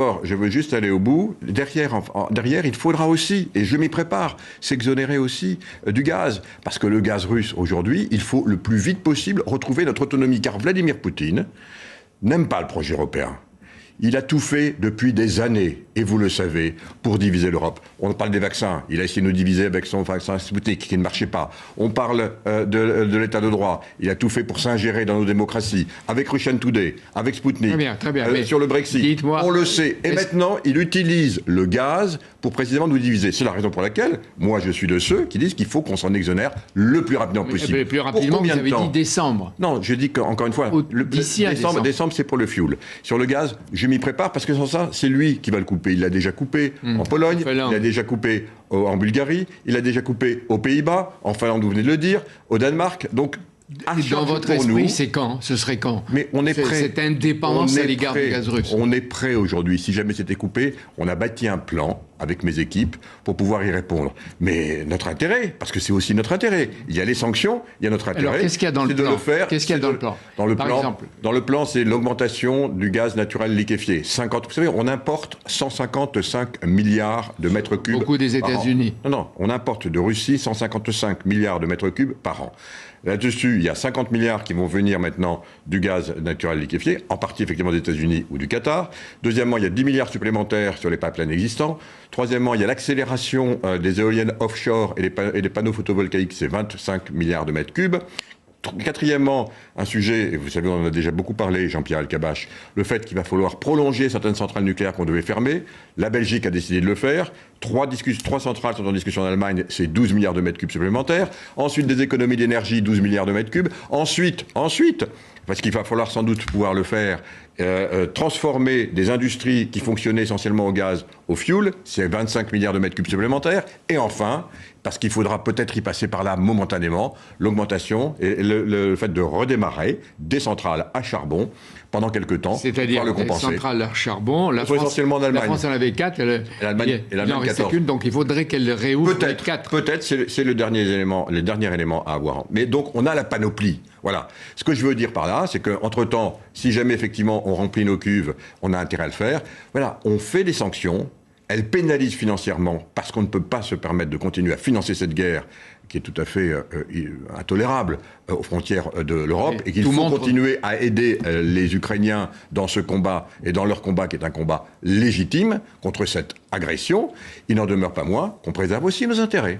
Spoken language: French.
Or, je veux juste aller au bout. Derrière, il faudra aussi, et je m'y prépare, s'exonérer aussi du gaz. Parce que le gaz russe, aujourd'hui, il faut le plus vite possible retrouver notre autonomie. Car Vladimir Poutine n'aime pas le projet européen. Il a tout fait depuis des années, et vous le savez, pour diviser l'Europe. On parle des vaccins. Il a essayé de nous diviser avec son vaccin Sputnik, qui ne marchait pas. On parle de l'état de droit. Il a tout fait pour s'ingérer dans nos démocraties. Avec Russia Today, avec Sputnik. Très bien. Sur le Brexit, on le sait. Et maintenant, il utilise le gaz pour précisément nous diviser. C'est la raison pour laquelle, moi, je suis de ceux qui disent qu'il faut qu'on s'en exonère le plus rapidement possible. Le plus rapidement, vous avez dit décembre. Non, je dis qu'encore une fois, décembre, c'est pour le fuel. Sur le gaz, je m'y prépare parce que sans ça, c'est lui qui va le couper. Il l'a déjà coupé en Pologne, il l'a déjà coupé en Bulgarie, il l'a déjà coupé aux Pays-Bas, en Finlande, vous venez de le dire, au Danemark. Donc, dans votre esprit, c'est quand? Ce serait quand? Mais on est prêt. Cette indépendance à l'égard du gaz russe. On est prêt aujourd'hui. Si jamais c'était coupé, on a bâti un plan avec mes équipes pour pouvoir y répondre. Mais notre intérêt, parce que c'est aussi notre intérêt, il y a les sanctions, il y a notre intérêt. Alors qu'est-ce qu'il y a dans le plan? Qu'est-ce qu'il y a dans le plan? Par exemple, dans le plan, c'est l'augmentation du gaz naturel liquéfié. Vous savez, on importe 155 milliards de mètres cubes. Beaucoup des États-Unis. Non, on importe de Russie 155 milliards de mètres cubes par an. Là-dessus, il y a 50 milliards qui vont venir maintenant du gaz naturel liquéfié, en partie effectivement des États-Unis ou du Qatar. Deuxièmement, il y a 10 milliards supplémentaires sur les pipelines existants. Troisièmement, il y a l'accélération des éoliennes offshore et des panneaux photovoltaïques, c'est 25 milliards de mètres cubes. Quatrièmement, un sujet, et vous savez, on en a déjà beaucoup parlé, Jean-Pierre Elkabbach, le fait qu'il va falloir prolonger certaines centrales nucléaires qu'on devait fermer. La Belgique a décidé de le faire. Trois centrales sont en discussion en Allemagne, c'est 12 milliards de mètres cubes supplémentaires. Ensuite, des économies d'énergie, 12 milliards de mètres cubes. Ensuite, parce qu'il va falloir sans doute pouvoir le faire, transformer des industries qui fonctionnaient essentiellement au gaz au fuel, c'est 25 milliards de mètres cubes supplémentaires. Et enfin, parce qu'il faudra peut-être y passer par là momentanément, l'augmentation et le fait de redémarrer des centrales à charbon pendant quelques temps. C'est-à-dire le compenser. Des centrales à charbon. La essentiellement en Allemagne. La France en avait 4. L'Allemagne en 14. Donc il faudrait qu'elle réouvre les 4. Peut-être, c'est le dernier élément à avoir. Mais donc on a la panoplie. Voilà. Ce que je veux dire par là, c'est qu'entre-temps, si jamais effectivement on remplit nos cuves, on a intérêt à le faire. Voilà, on fait des sanctions. Elles pénalisent financièrement parce qu'on ne peut pas se permettre de continuer à financer cette guerre qui est tout à fait intolérable aux frontières de l'Europe et qu'il faut continuer à aider les Ukrainiens dans ce combat et dans leur combat qui est un combat légitime contre cette agression. Il n'en demeure pas moins qu'on préserve aussi nos intérêts.